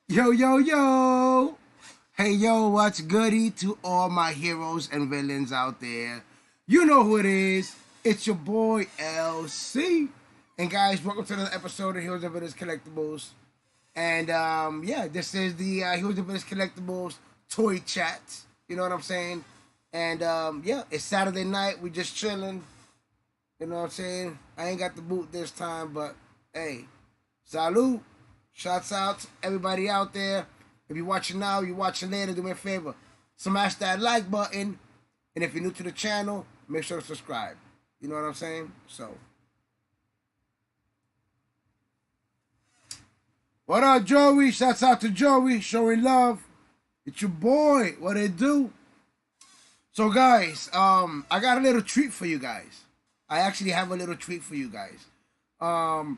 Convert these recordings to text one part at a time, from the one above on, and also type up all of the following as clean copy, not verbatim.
Yo, yo, yo! Hey, yo, what's goody to all my heroes and villains out there? You know who it is. It's your boy, LC. And guys, welcome to another episode of Heroes and Villains Collectibles. And yeah, this is the Heroes and Villains Collectibles toy chat. You know what I'm saying? And yeah, it's Saturday night. We just chilling. You know what I'm saying? I ain't got the boot this time, but hey, salute. Shouts out to everybody out there. If you're watching now, you're watching later, do me a favor. Smash that like button. And if you're new to the channel, make sure to subscribe. You know what I'm saying? So, what up, Joey? Shouts out to Joey, showing love. It's your boy. What it do? So, guys, I got a little treat for you guys. I actually have a little treat for you guys. Um,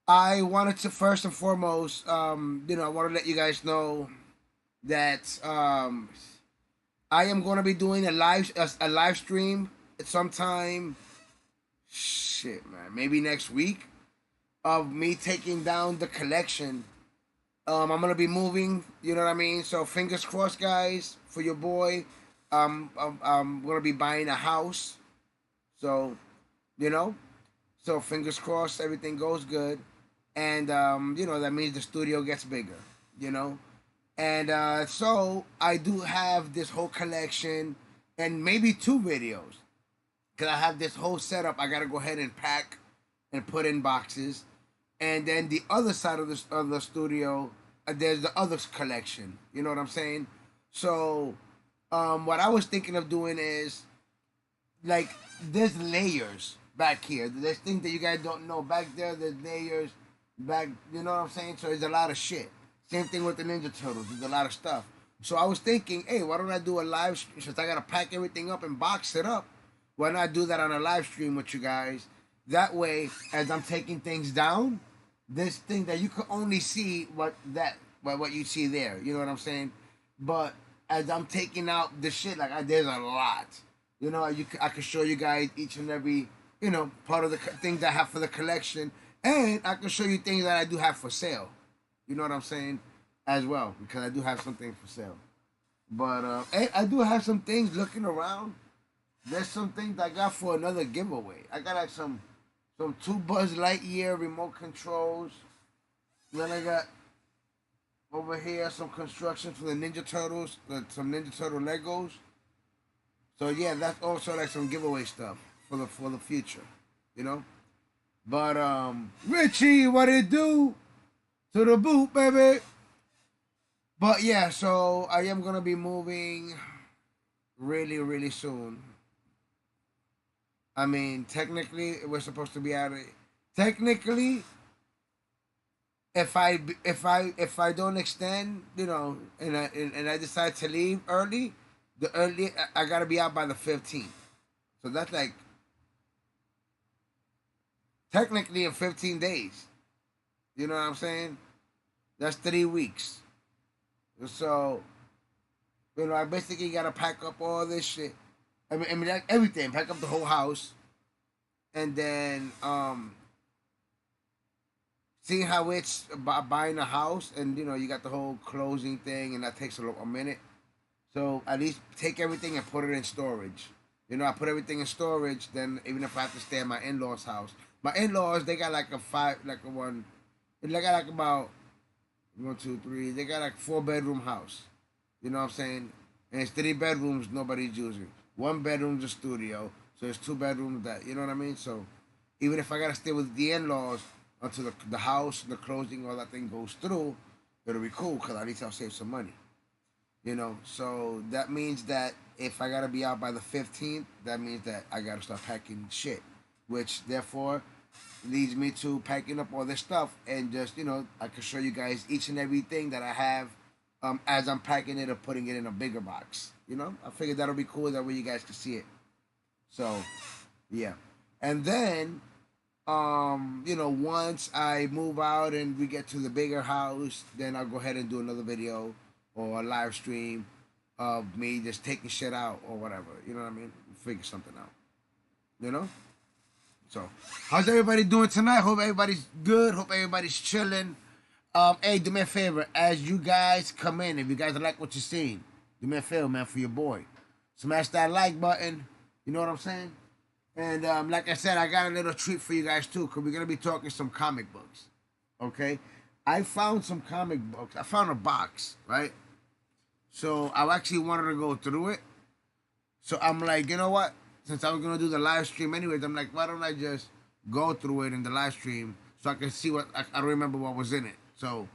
I wanted to first and foremost, I want to let you guys know that I am going to be doing a live stream at sometime. Shit, man, maybe next week of me taking down the collection. I'm gonna be moving. You know what I mean. So fingers crossed, guys, for your boy. I'm gonna be buying a house. So, you know, so fingers crossed, everything goes good, and that means the studio gets bigger. You know, and so I do have this whole collection and maybe two videos because I have this whole setup. I gotta go ahead and pack and put in boxes, and then the other side of the studio, there's the other collection. You know what I'm saying? So, what I was thinking of doing is like there's layers back here. There's things that you guys don't know back there. There's layers back. You know what I'm saying? So there's a lot of shit. Same thing with the Ninja Turtles. There's a lot of stuff. So I was thinking, hey, why don't I do a live stream? Since I gotta pack everything up and box it up, why not do that on a live stream with you guys? That way, as I'm taking things down, this thing that you can only see what you see there. You know what I'm saying? But as I'm taking out the shit, there's a lot. I can show you guys each and every part of the things I have for the collection, and I can show you things that I do have for sale. You know what I'm saying? As well, because I do have some things for sale. But I do have some things looking around. There's some things I got for another giveaway. I got like some two Buzz Lightyear remote controls. Then I got over here some construction for the Ninja Turtles, some Ninja Turtle Legos. So yeah, that's also like some giveaway stuff for the future, you know. But Richie, what it do? To the boot, baby. But yeah, so I am gonna be moving really, really soon. I mean, technically, we're supposed to be out of it. Technically, if I don't extend, and I decide to leave early, the early I gotta be out by the 15th. So that's like technically in 15 days. You know what I'm saying? That's 3 weeks. So, I basically gotta pack up all this shit. I mean, like everything. Pack up the whole house, and then seeing how it's buying a house, and you got the whole closing thing, and that takes a minute. So at least take everything and put it in storage. I put everything in storage. Then even if I have to stay at my in-laws' house, my in-laws they got like a five, like a one, they got like about one, two, three. They got like 4-bedroom house. You know what I'm saying? And it's 3 bedrooms nobody's using. 1 bedroom's a studio, so it's 2 bedrooms that you know what I mean. So even if I gotta stay with the in-laws until the house, the closing, all that thing goes through, it'll be cool because at least I'll save some money. So that means that if I gotta be out by the 15th, that means that I gotta start packing shit, which therefore leads me to packing up all this stuff and just I can show you guys each and everything that I have as I'm packing it or putting it in a bigger box. I figured that'll be cool. That way you guys can see it. So yeah, and then once I move out and we get to the bigger house, then I'll go ahead and do another video or a live stream of me just taking shit out or whatever. You know what I mean? Figure something out. You know? So, how's everybody doing tonight? Hope everybody's good. Hope everybody's chilling. Hey, do me a favor. As you guys come in, if you guys like what you're seeing, do me a favor, man, for your boy. Smash that like button. You know what I'm saying? And like I said, I got a little treat for you guys too, because we're gonna be talking some comic books. Okay? I found some comic books. I found a box, right? So I actually wanted to go through it. So I'm like, you know what? Since I was gonna do the live stream anyways, I'm like, why don't I just go through it in the live stream so I can see what I don't remember what was in it. So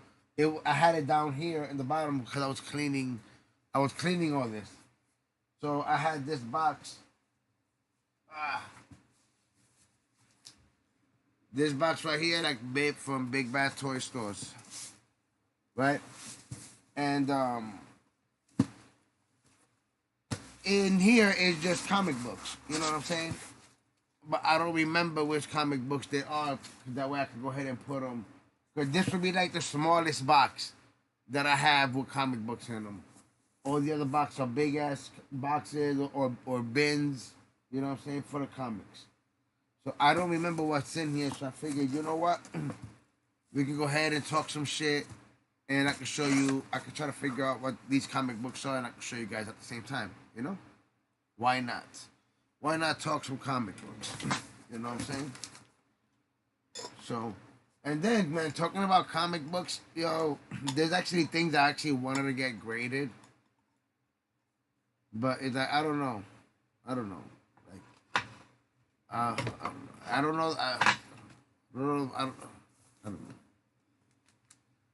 I had it down here in the bottom because I was cleaning. I was cleaning all this. So I had this box. This box right here, like big from Big Bad Toy Stores, right? And in here is just comic books. You know what I'm saying? But I don't remember which comic books they are. That way I can go ahead and put them. Because this would be like the smallest box that I have with comic books in them. All the other boxes are big ass boxes or bins. You know what I'm saying? For the comics. So I don't remember what's in here. So I figured, you know what? We can go ahead and talk some shit. And I can show you. I can try to figure out what these comic books are. And I can show you guys at the same time. You know? Why not? Why not talk some comic books? You know what I'm saying? So, and then, man, talking about comic books, yo, there's actually things I actually wanted to get graded. But it's like, I don't know. I don't know. Like, I don't know. I don't know. I don't know.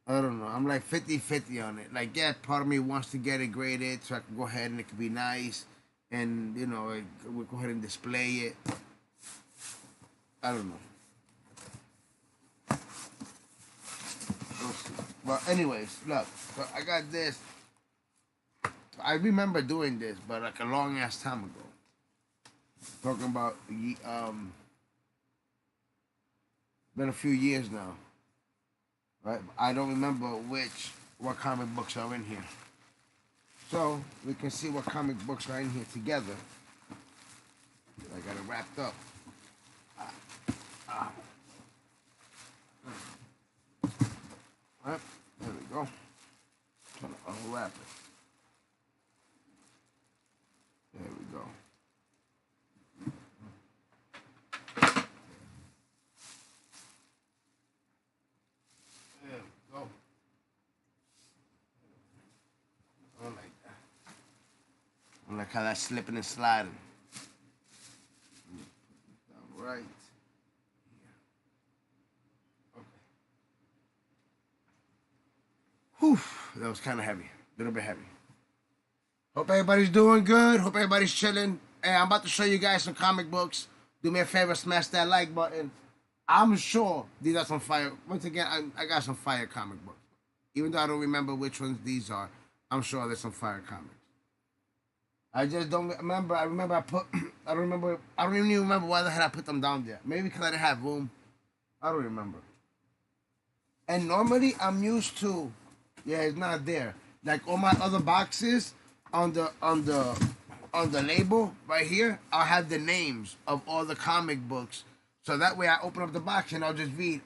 I don't know. I'm like 50-50 on it. Like, yeah, part of me wants to get it graded so I can go ahead and it can be nice. And, you know, we'll go ahead and display it. I don't know. We'll see. Well, anyways, look. So I got this. I remember doing this, but like a long ass time ago. Talking about, been a few years now. Right? I don't remember what comic books are in here. So we can see what comic books are in here together. I got it wrapped up. Right, there we go. Trying to unwrap it. There we go. There we go. I like that. I like how that's slipping and sliding. All right. Whew, that was kind of heavy. A little bit heavy. Hope everybody's doing good. Hope everybody's chilling. Hey, I'm about to show you guys some comic books. Do me a favor, smash that like button. I'm sure these are some fire. Once again, I got some fire comic books. Even though I don't remember which ones these are, I'm sure there's some fire comics. I just don't remember. I remember I put. I don't remember. I don't even remember why the hell I put them down there. Maybe because I didn't have room. I don't remember. And normally I'm used to. Yeah, it's not there. Like all my other boxes on the label right here, I'll have the names of all the comic books. So that way I open up the box and I'll just read,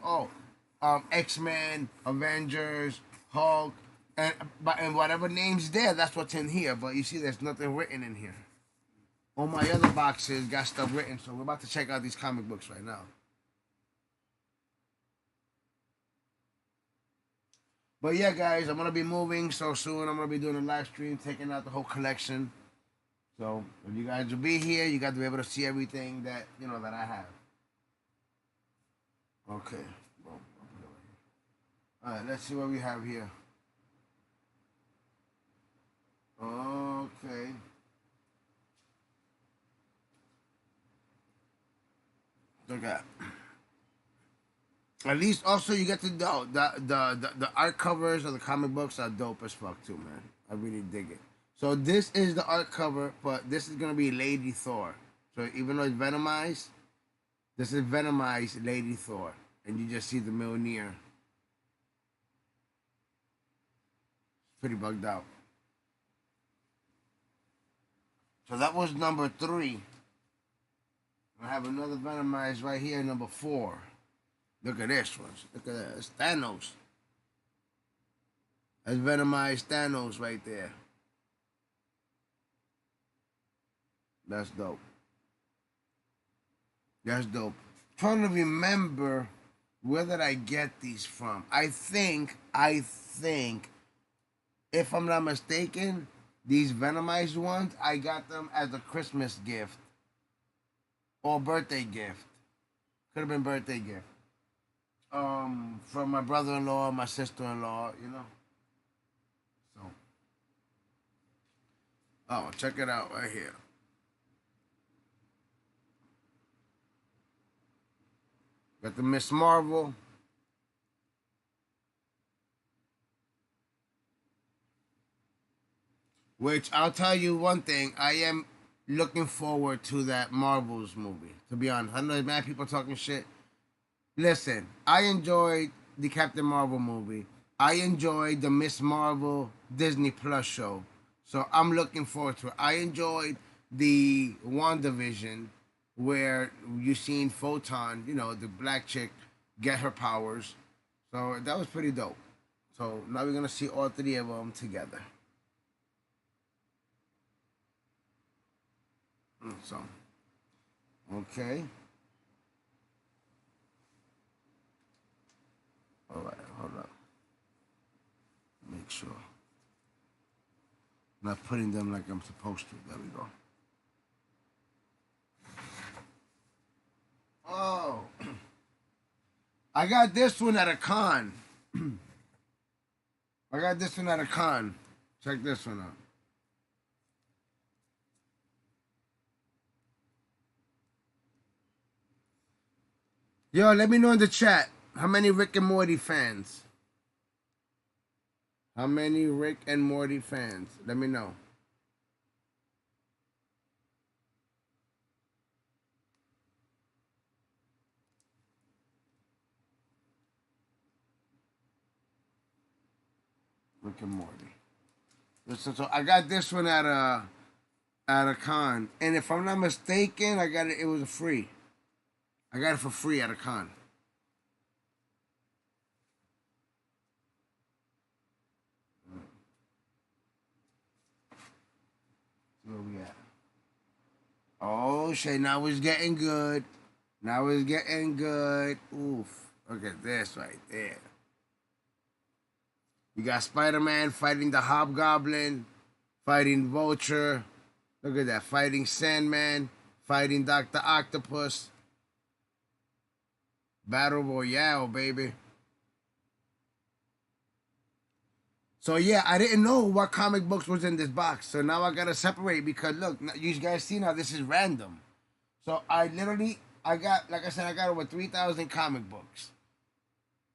X-Men, Avengers, Hulk, and whatever name's there, that's what's in here. But you see there's nothing written in here. All my other boxes got stuff written, so we're about to check out these comic books right now. But yeah, guys, I'm gonna be moving so soon. I'm gonna be doing a live stream, taking out the whole collection. So if you guys will be here, you got to be able to see everything that that I have. Okay. All right, let's see what we have here. Okay. Look at. At least also you get to know the art covers of the comic books are dope as fuck too, man. I really dig it. So this is the art cover, but this is gonna be Lady Thor. So even though it's Venomized, this is Venomized Lady Thor, and you just see the Mjolnir. It's pretty bugged out. So that was number 3. I have another Venomized right here, number 4. Look at this one. Look at that. It's Thanos. That's Venomized Thanos right there. That's dope. That's dope. Trying to remember where did I get these from? I think, if I'm not mistaken, these Venomized ones, I got them as a Christmas gift or birthday gift. Could have been birthday gift. From my brother-in-law, my sister-in-law, you know. So, oh, check it out right here. Got the Miss Marvel. Which I'll tell you one thing, I am looking forward to that Marvels movie. To be honest, I know there's mad people talking shit. Listen, I enjoyed the Captain Marvel movie. I enjoyed the Miss Marvel Disney Plus show. So I'm looking forward to it. I enjoyed the WandaVision where you seen Photon, you know, the black chick, get her powers. So that was pretty dope. So now we're gonna see all three of them together. So, okay. All right, hold up. Make sure. Not putting them like I'm supposed to. There we go. Oh, I got this one at a con. I got this one at a con. Check this one out. Yo, let me know in the chat how many Rick and Morty fans. How many Rick and Morty fans? Let me know. Rick and Morty. Listen, so I got this one at a con, and if I'm not mistaken, I got it. It was free. I got it for free at a con. Where we at? Oh shit! Now it's getting good. Now it's getting good. Oof! Look at this right there. You got Spider-Man fighting the Hobgoblin, fighting Vulture. Look at that, fighting Sandman, fighting Doctor Octopus. Battle Royale, baby. So yeah, I didn't know what comic books was in this box. So now I gotta separate because look, you guys see now this is random. So I got, like I said, I got over 3,000 comic books.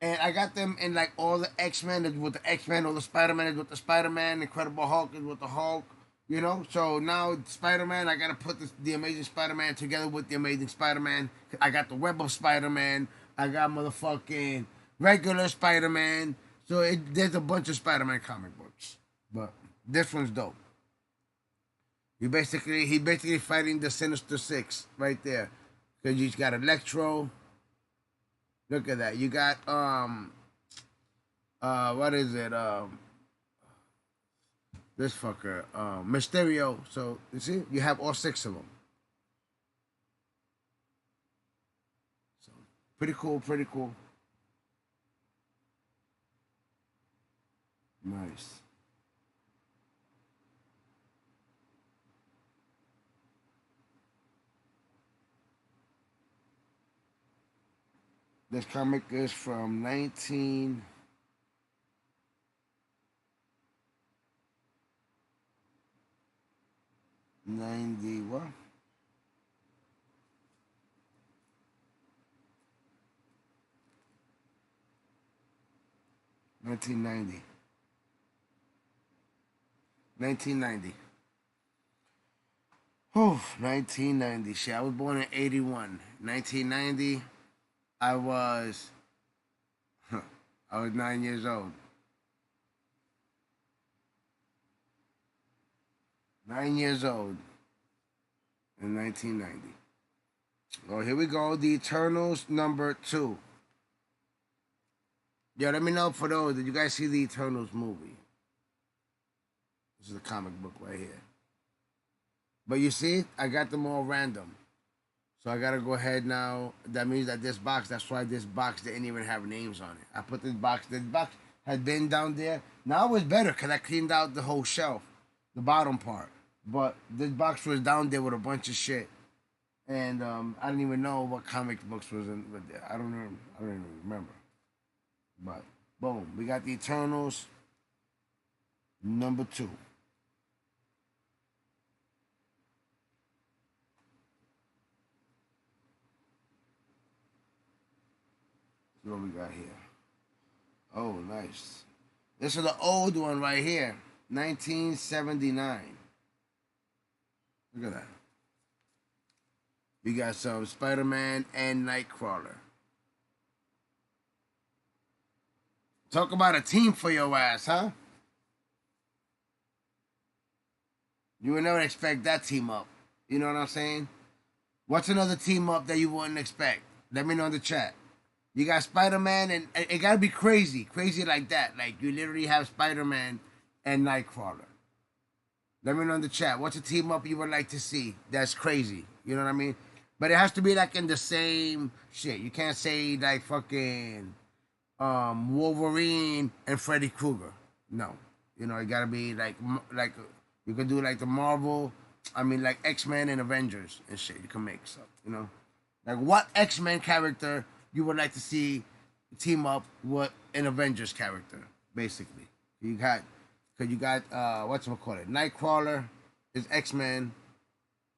And I got them in like all the X-Men is with the X-Men, all the Spider-Man is with the Spider-Man, Incredible Hulk is with the Hulk, you know? So now Spider-Man, I gotta put the Amazing Spider-Man together with the Amazing Spider-Man. I got the Web of Spider-Man. I got motherfucking regular Spider-Man. So there's a bunch of Spider-Man comic books. But this one's dope. He basically fighting the Sinister Six right there. Cause you got Electro. Look at that. You got what is it? This fucker, Mysterio. So you see, you have all six of them. So pretty cool, pretty cool. Nice. This comic is from 1990. What? 1990. 1990. Oh, 1990. Shit, I was born in 81. 1990, I was I was 9 years old. 9 years old in 1990. Oh, here we go. The Eternals #2. Yo, let me know for those. Did you guys see the Eternals movie? This is a comic book right here. But you see, I got them all random. So I gotta go ahead now. That means that this box, that's why this box didn't even have names on it. I put this box had been down there. Now it's better because I cleaned out the whole shelf, the bottom part. But this box was down there with a bunch of shit. And I didn't even know what comic books was in there. I don't even remember. But boom, we got the Eternals #2. What we got here? Oh, nice. This is the old one right here, 1979. Look at that. We got some Spider-Man and Nightcrawler. Talk about a team for your ass, huh? You would never expect that team up. You know what I'm saying? What's another team up that you wouldn't expect? Let me know in the chat. You got Spider-Man, and it gotta be crazy like that. Like you literally have Spider-Man and Nightcrawler. Let me know in the chat. What's a team up you would like to see? That's crazy. You know what I mean? But it has to be like in the same shit. You can't say like fucking Wolverine and Freddy Krueger. No, you know it gotta be like you could do like the Marvel. I mean like X-Men and Avengers and shit. You can make stuff. You know, like what X-Men character you would like to see team up with an Avengers character, basically. You got, cause you got whatchamacallit, Nightcrawler is X-Men,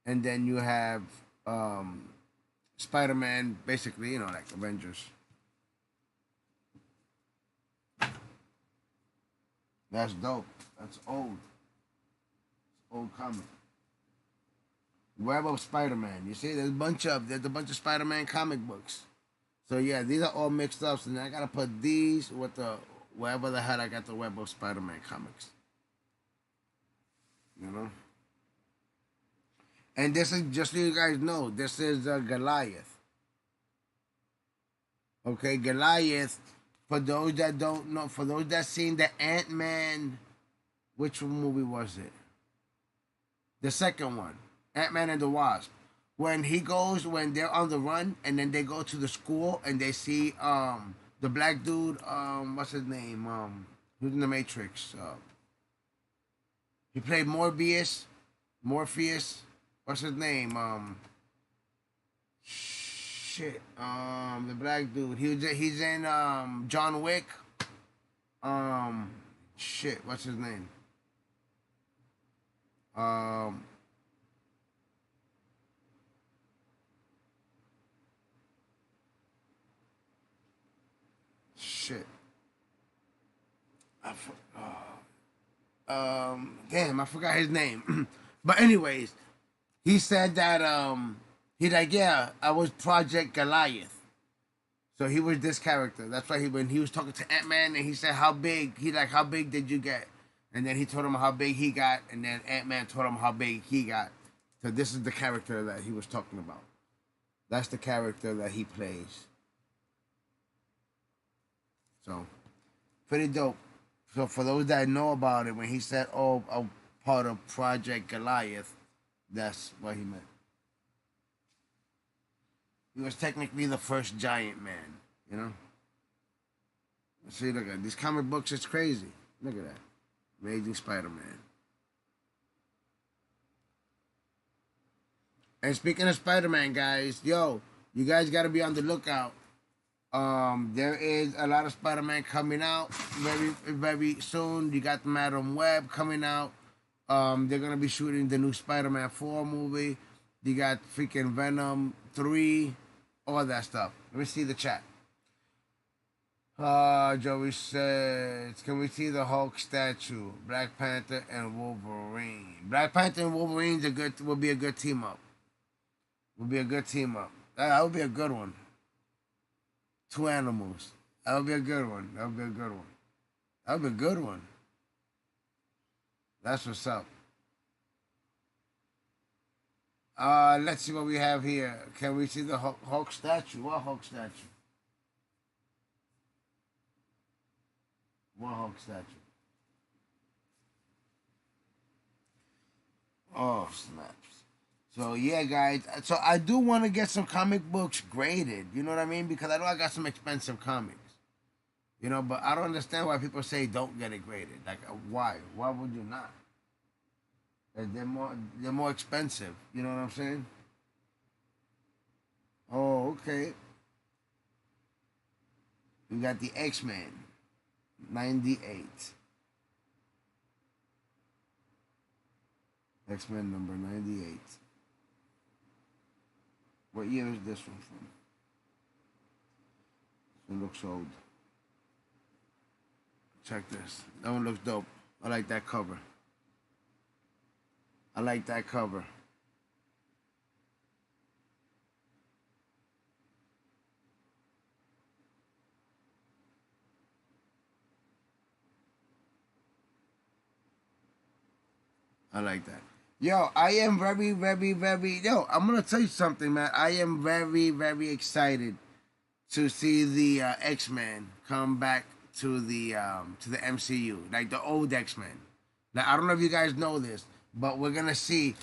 and then you have Spider-Man, basically, you know, like Avengers. That's dope. That's old. It's old comic. Web of Spider-Man. You see, there's a bunch of Spider-Man comic books. So yeah, these are all mixed up. So now I gotta put these with the wherever the hell I got the Web of Spider-Man comics. You know. And this is just so you guys know, this is Goliath. Okay, Goliath. For those that don't know, for those that seen the Ant-Man, which movie was it? The second one, Ant-Man and the Wasp. When they're on the run and then they go to the school and they see the black dude, what's his name? Who's in the Matrix? He played Morpheus. What's his name? Shit. The black dude. He's in John Wick. Shit. What's his name? Shit. Damn, I forgot his name. But anyways, he said that he's like, yeah, I was Project Goliath. So he was this character. That's why when he was talking to Ant-Man and he said how big, how big did you get? And then he told him how big he got, and then Ant-Man told him how big he got. So this is the character that he was talking about. That's the character that he plays. So, pretty dope. So for those that know about it, when he said, oh, a part of Project Goliath, that's what he meant. He was technically the first giant man, you know? See, look at these comic books, it's crazy. Look at that. Amazing Spider-Man. And speaking of Spider-Man, guys, yo, you guys got to be on the lookout. There is a lot of Spider-Man coming out very soon. You got the Madam Web coming out. They're gonna be shooting the new Spider-Man 4 movie. You got freaking Venom 3, all that stuff. Let me see the chat. Joey says, can we see the Hulk statue? Black Panther and Wolverine. Black Panther and Wolverine will be a good team up. Will be a good team up. That would be a good one. Two animals. That would be a good one. That would be a good one. That would be a good one. That's what's up. Let's see what we have here. Can we see the Hulk statue? What Hulk statue? What Hulk statue? Oh, snaps. So yeah, guys. So I do want to get some comic books graded. You know what I mean? Because I know I got some expensive comics. You know, but I don't understand why people say don't get it graded. Like, why? Why would you not? They're more expensive. You know what I'm saying? Oh, okay. We got the X-Men, 98. X-Men number 98. What year is this one from? This one looks old. Check this. That one looks dope. I like that cover. I like that cover. I like that. Yo, I am very, very, very. Yo, I'm gonna tell you something, man. I am very, very excited to see the X-Men come back to the MCU, like the old X-Men. Now I don't know if you guys know this, but we're gonna see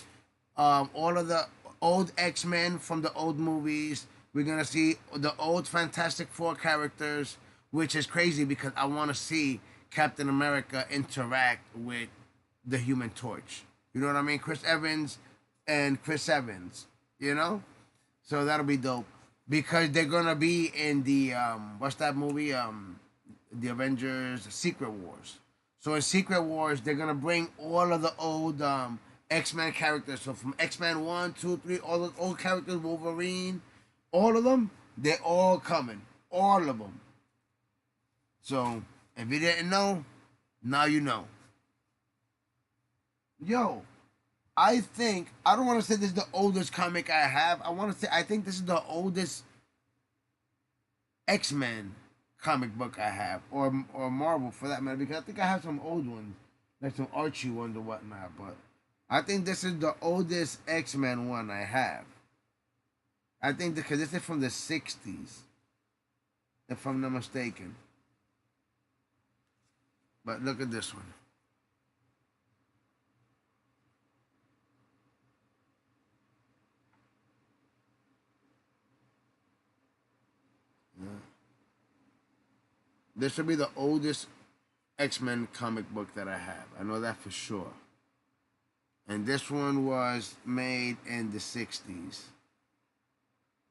all of the old X-Men from the old movies. We're gonna see the old Fantastic Four characters, which is crazy because I want to see Captain America interact with the Human Torch. You know what I mean? Chris Evans and Chris Evans. You know, so that'll be dope because they're gonna be in the what's that movie? The Avengers Secret Wars. So in Secret Wars, they're gonna bring all of the old X-Men characters. So from X-Men 1, 2, 3, all those old characters, Wolverine, all of them, they're all coming. All of them. So if you didn't know, now you know. Yo, I think I don't want to say this is the oldest comic I have. I want to say I think this is the oldest X-Men comic book I have, or Marvel for that matter, because I think I have some old ones, like some Archie ones or whatnot. But I think this is the oldest X-Men one I have. I think because this is from the '60s, if I'm not mistaken. But look at this one. Yeah. This will be the oldest X-Men comic book that I have. I know that for sure. And this one was made in the '60s.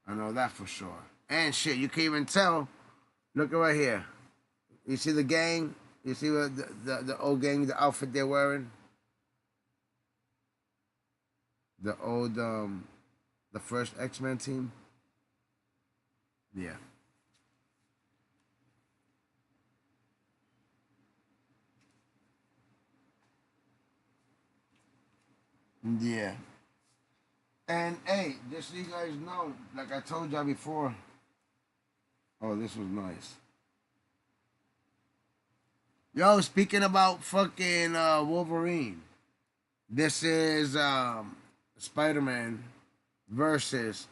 I know that for sure. And shit, you can even tell. Look right here. You see the gang? You see what the old gang, the outfit they're wearing? The old the first X-Men team? Yeah. Yeah. And hey, just so you guys know, like I told y'all before. Oh, this was nice. Yo, speaking about fucking Wolverine, this is Spider-Man versus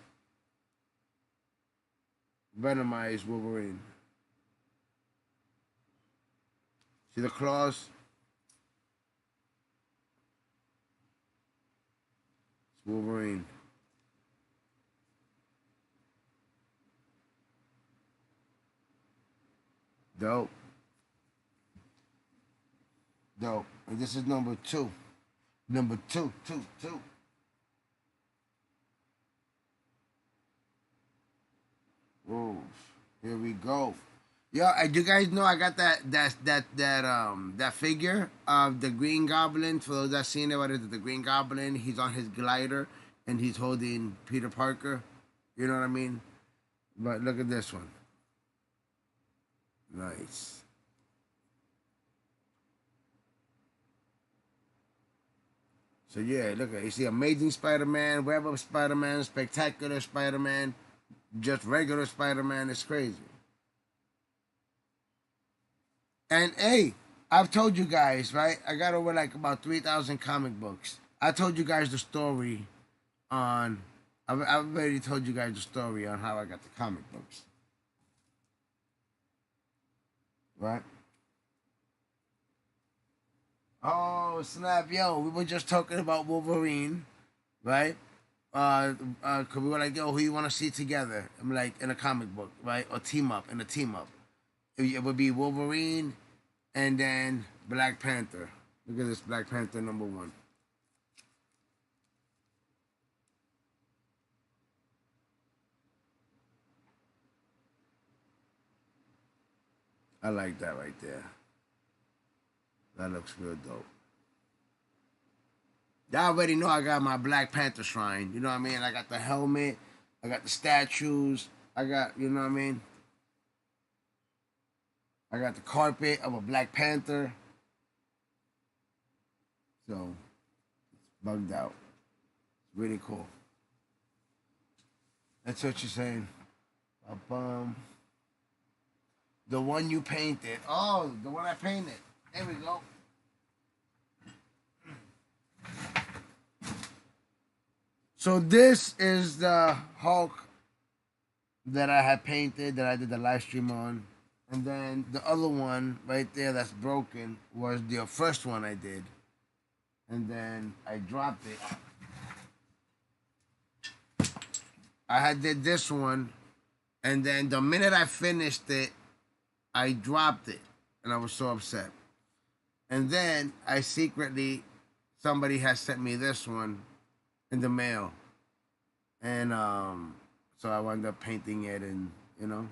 Venomized Wolverine. See the claws? It's Wolverine. Dope. Dope. And this is number two. Number two, two, two. Whoa. Here we go. Yo, you guys know I got that figure of the Green Goblin. For those that seen it, what is it? The Green Goblin. He's on his glider and he's holding Peter Parker. You know what I mean? But look at this one. Nice. So yeah, look at you see Amazing Spider-Man, Web of Spider-Man, Spectacular Spider-Man, just regular Spider-Man. It's crazy. And hey, I've told you guys, right? I got over like about 3,000 comic books. I told you guys the story on. I've already told you guys the story on how I got the comic books, right? Oh snap, yo! We were just talking about Wolverine, right? Cause we were like, yo, who you want to see together? I'm like in a comic book, right? Or team up in a team up. It would be Wolverine and then Black Panther. Look at this Black Panther #1. I like that right there. That looks real dope. Y'all already know I got my Black Panther shrine. You know what I mean? I got the helmet. I got the statues. I got, you know what I mean? I got the carpet of a Black Panther. So, it's bugged out. It's really cool. That's what you're saying. Um, the one you painted. Oh, the one I painted. There we go. So this is the Hulk that I had painted that I did the live stream on. And then the other one right there that's broken was the first one I did. And then I dropped it. I had did this one, and then the minute I finished it, I dropped it, and I was so upset. And then I secretly, somebody has sent me this one in the mail, and so I wound up painting it, and you know,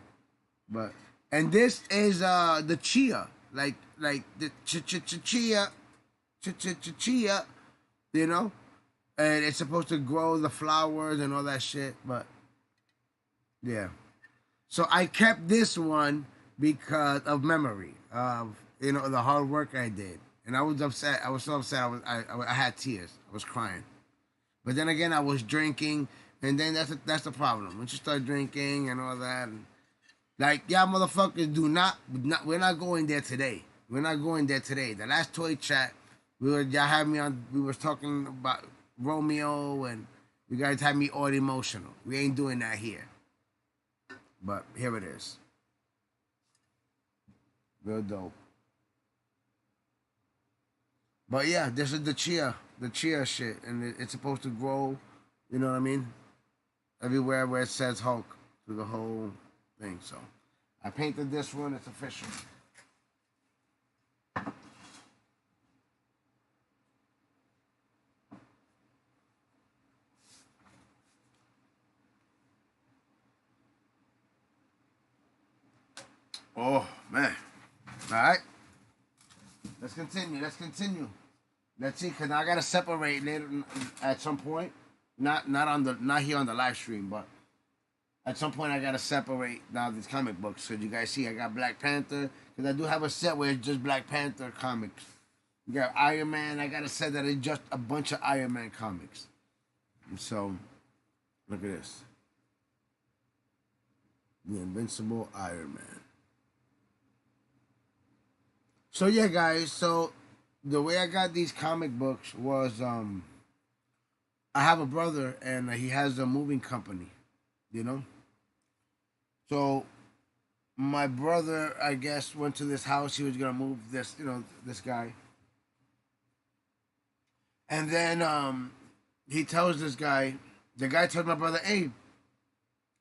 but and this is the chia, like the chia, chia, you know, and it's supposed to grow the flowers and all that shit, but yeah. So I kept this one because of memory of the hard work I did, and I was upset. I was so upset. I had tears. I was crying. But then again, I was drinking, and then that's the problem. Once you start drinking and all that, and like y'all motherfuckers do not. We're not going there today. We're not going there today. The last toy chat, y'all had me on. We was talking about Romeo, and you guys had me all emotional. We ain't doing that here. But here it is. Real dope. But yeah, this is the chia shit, and it's supposed to grow. You know what I mean? Everywhere where it says Hulk through the whole thing. So I painted this one. It's official. Oh man! All right, let's continue. Let's continue. Let's see, cause I gotta separate later at some point. Not here on the live stream, but at some point I gotta separate now these comic books. So you guys see, I got Black Panther, cause I do have a set where it's just Black Panther comics. You got Iron Man. I got a set that is just a bunch of Iron Man comics. And so, look at this. The Invincible Iron Man. So yeah, guys. So the way I got these comic books was I have a brother and he has a moving company, you know. So my brother, I guess, went to this house. He was gonna move this, this guy, and then he tells this guy. The guy tells my brother, "Hey,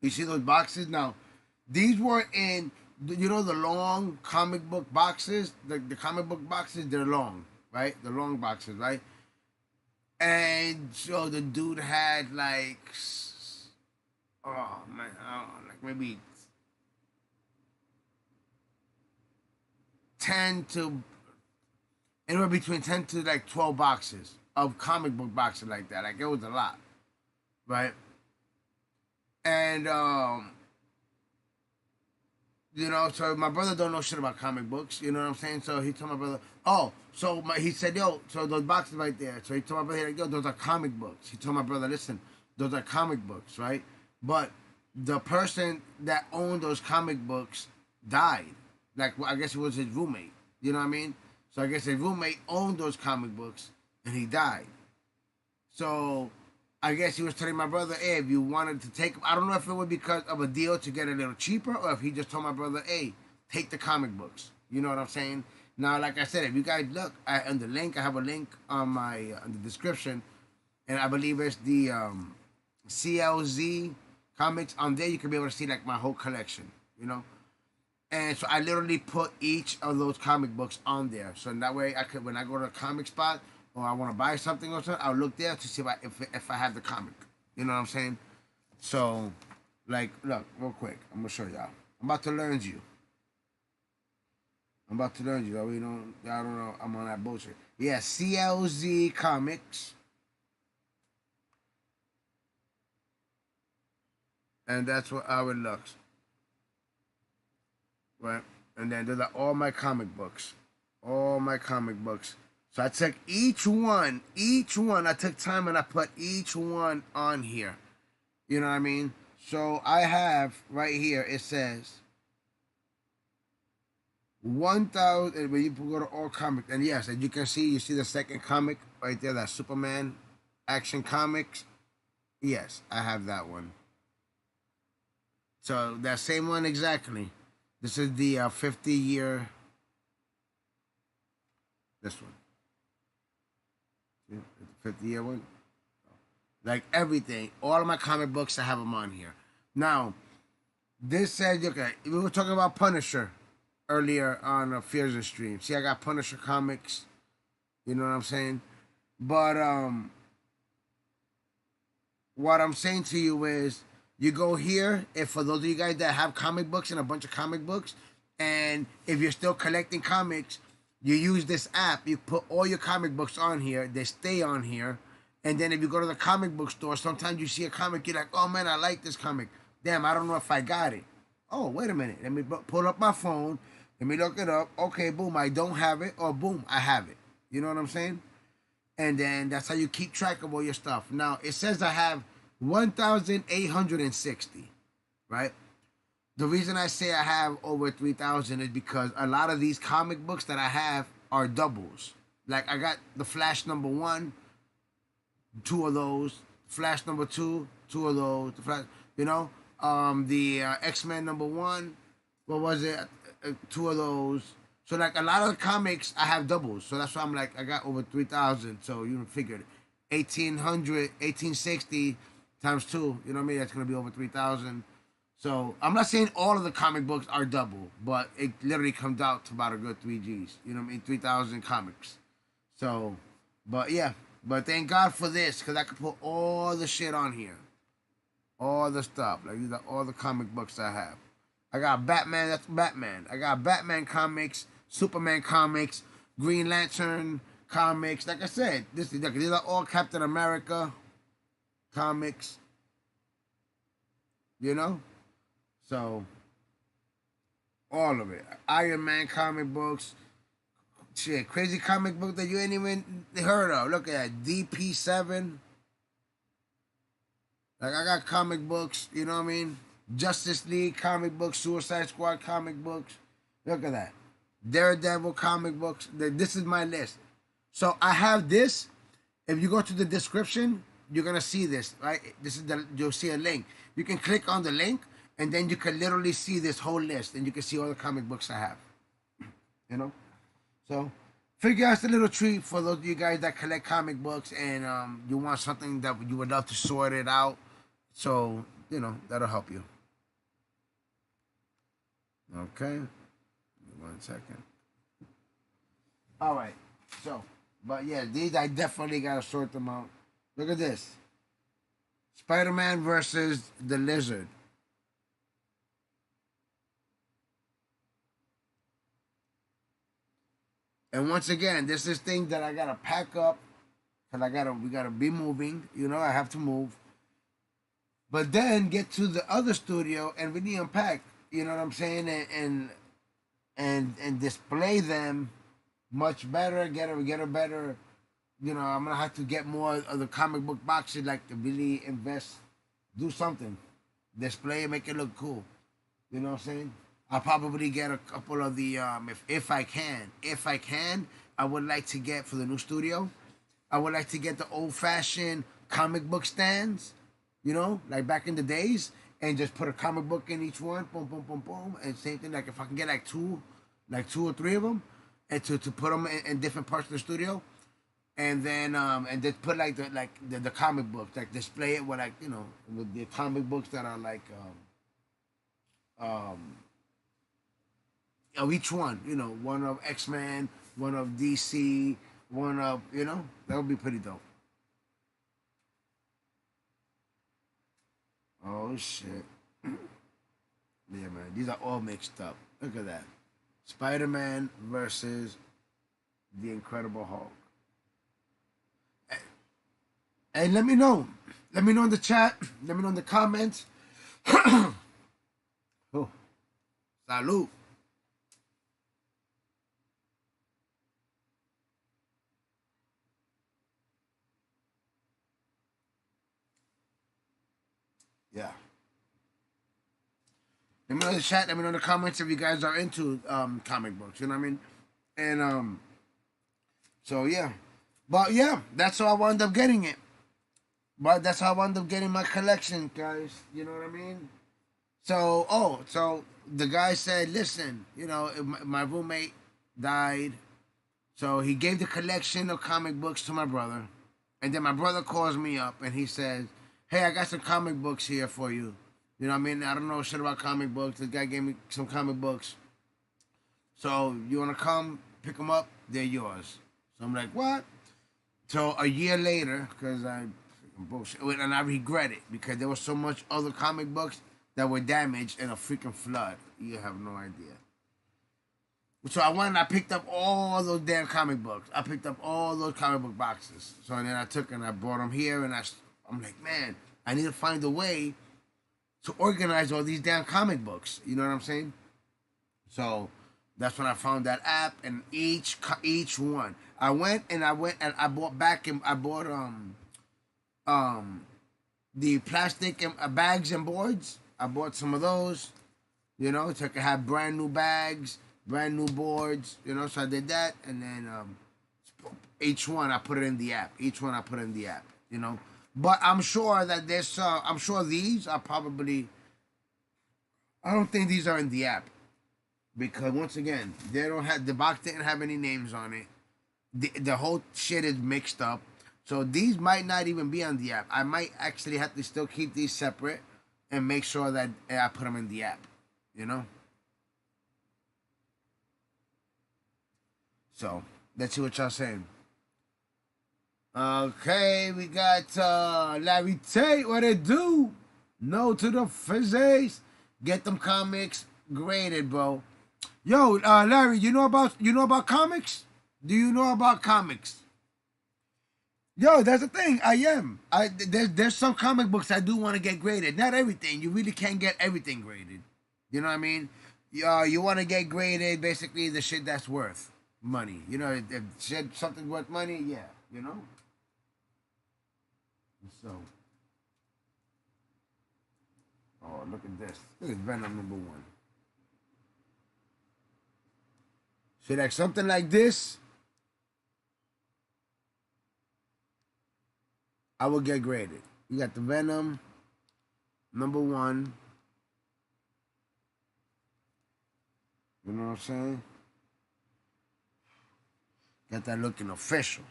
you see those boxes? Now, these were in, the long comic book boxes. The comic book boxes, they're long, right? The long boxes, right? And so the dude had like, oh man, I don't know, like maybe 10 to anywhere between 10 to like 12 boxes of comic book boxes like that. Like it was a lot, right? And so my brother don't know shit about comic books. You know what I'm saying? So he told my brother, oh, he said, yo, so those boxes right there. So he told my brother, yo, those are comic books. He told my brother, listen, those are comic books, right? But the person that owned those comic books died. Like, I guess it was his roommate. You know what I mean? So I guess his roommate owned those comic books and he died. So I guess he was telling my brother, hey, if you wanted to take, I don't know if it was because of a deal to get a little cheaper or if he just told my brother, hey, take the comic books. You know what I'm saying? Now, like I said, if you guys look on the link, I have a link on my on the description, and I believe it's the CLZ comics. On there, you can be able to see like my whole collection, you know. And so I literally put each of those comic books on there, so that way I could, when I go to a comic spot or I want to buy something or something, I'll look there to see if I have the comic. You know what I'm saying? So, like, look, real quick, I'm gonna show y'all. I'm about to learn you. I'm about to learn you. Y'all don't know. I'm on that bullshit. Yeah, CLZ Comics. And that's what how it looks. Right? And then those are all my comic books. All my comic books. So I took each one, I took time and I put each one on here. You know what I mean? So I have right here, it says 1,000, when you go to all comics, and yes, as you can see, you see the second comic right there, that Superman Action Comics. Yes, I have that one. So that same one exactly. This is the 50-year. This one. See, the 50-year one. Like everything, all of my comic books, I have them on here. Now, this says, okay, we were talking about Punisher earlier on a Fears stream. See, I got Punisher comics. You know what I'm saying? But what I'm saying to you is, you go here, if for those of you guys that have comic books and a bunch of comic books, and if you're still collecting comics, you use this app. You put all your comic books on here. They stay on here. And then if you go to the comic book store, sometimes you see a comic, you're like, oh man, I like this comic. Damn, I don't know if I got it. Oh, wait a minute. Let me pull up my phone. Let me look it up. Okay, boom, I don't have it. Or boom, I have it. You know what I'm saying? And then that's how you keep track of all your stuff. Now, it says I have 1,860, right? The reason I say I have over 3,000 is because a lot of these comic books that I have are doubles. Like, I got the Flash #1, 2 of those. Flash #2, 2 of those. The Flash, you know, the X-Men #1. What was it? 2 of those. So like a lot of the comics, I have doubles. So that's why I'm like, I got over 3,000. So you figured 1,860 times 2. You know what I mean? That's gonna be over 3,000. So I'm not saying all of the comic books are double, but it literally comes out to about a good 3 Gs. You know what I mean? 3,000 comics. So, but yeah. But thank God for this, because I could put all the shit on here. All the stuff. Like, these are all the comic books I have. I got Batman, that's Batman. I got Batman comics, Superman comics, Green Lantern comics. Like I said, these are all Captain America comics. You know? So, all of it. Iron Man comic books. Shit, crazy comic book that you ain't even heard of. Look at that, DP7. Like, I got comic books, you know what I mean? Justice League comic books, Suicide Squad comic books. Look at that. Daredevil comic books. This is my list. So I have this. If you go to the description, you're gonna see this, right? You'll see a link. You can click on the link, and then you can literally see this whole list, and you can see all the comic books I have. You know? So, figure out a little treat for those of you guys that collect comic books and you want something that you would love to sort it out. So, you know, that'll help you. Okay. 1 second. All right. So, but yeah, these I definitely got to sort them out. Look at this. Spider-Man versus the Lizard. And once again, this is things that I gotta pack up, cause we gotta be moving. You know, I have to move. But then get to the other studio and really unpack. You know what I'm saying? And display them much better. Get a better. You know, I'm gonna have to get more of the comic book boxes, like to really invest, do something, display it, make it look cool. You know what I'm saying? I'll probably get a couple of the if I can. If I can, I would like to get for the new studio. I would like to get the old-fashioned comic book stands, you know, like back in the days, and just put a comic book in each one, boom, boom, boom, boom, and same thing. Like if I can get like two or three of them, and to put them in different parts of the studio, and then put like the comic books, like display it with, like, you know, with the comic books that are like um of each one, you know, one of X-Men, one of DC, one of, you know, that would be pretty dope. Oh shit. Yeah, man, these are all mixed up. Look at that. Spider-Man versus the Incredible Hulk. Hey, let me know. Let me know in the chat. Let me know in the comments. Oh, salute. Yeah. Let me know in the chat. Let me know in the comments if you guys are into comic books. You know what I mean? And so yeah. But yeah, that's how I wound up getting it. But that's how I wound up getting my collection, guys. You know what I mean? So, so the guy said, listen, you know, my roommate died. So he gave the collection of comic books to my brother. And then my brother calls me up and he says, hey, I got some comic books here for you. You know what I mean? I don't know shit about comic books. This guy gave me some comic books. So you want to come pick them up? They're yours. So I'm like, what? So a year later, because I bullshit, and I regret it because there was so much other comic books that were damaged in a freaking flood. You have no idea. So I went and I picked up all those damn comic books. I picked up all those comic book boxes. So then I took and I brought them here, and I'm like, man, I need to find a way to organize all these damn comic books. You know what I'm saying? So that's when I found that app, and each one. I went and I bought back and I bought um the plastic and, bags and boards. I bought some of those, you know, so I could have brand new bags, brand new boards, you know. So I did that, and then each one I put it in the app. Each one I put in the app, you know. But I'm sure that there's, I'm sure these are probably. I don't think these are in the app because once again, they don't have the box didn't have any names on it. The whole shit is mixed up. So these might not even be on the app. I might actually have to still keep these separate and make sure that I put them in the app, you know? So let's see what y'all saying. Okay, we got Larry Tate. What it do? No to the physics. Get them comics graded, bro. Yo, Larry, you know about comics? Do you know about comics? Yo, that's the thing. There's some comic books I do want to get graded. Not everything. You really can't get everything graded. You know what I mean? You want to get graded basically the shit that's worth money. You know, if shit something's worth money, yeah. You know. So, oh, look at this. This is Venom #1. See, like something like this, I will get graded. You got the Venom #1. You know what I'm saying? Got that looking official.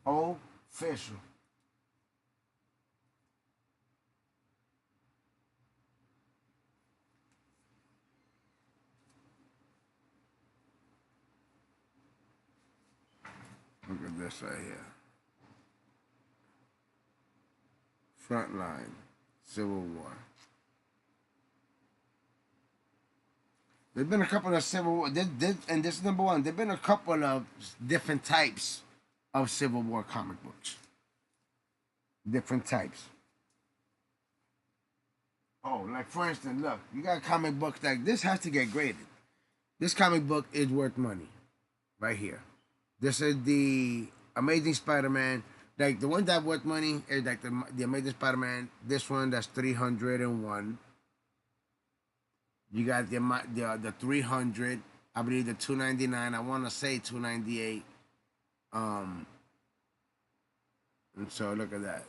Official. Look at this right here. Frontline, Civil War. There's been a couple of Civil War, and this is #1. There've been a couple of different types of Civil War comic books. Different types. Oh, like for instance, look, you got comic books like this has to get graded. This comic book is worth money, right here. This is the Amazing Spider-Man. Like the one that worth money is like the Amazing Spider-Man. This one that's 301. You got the 300. I believe the 299. I want to say 298. And so look at that.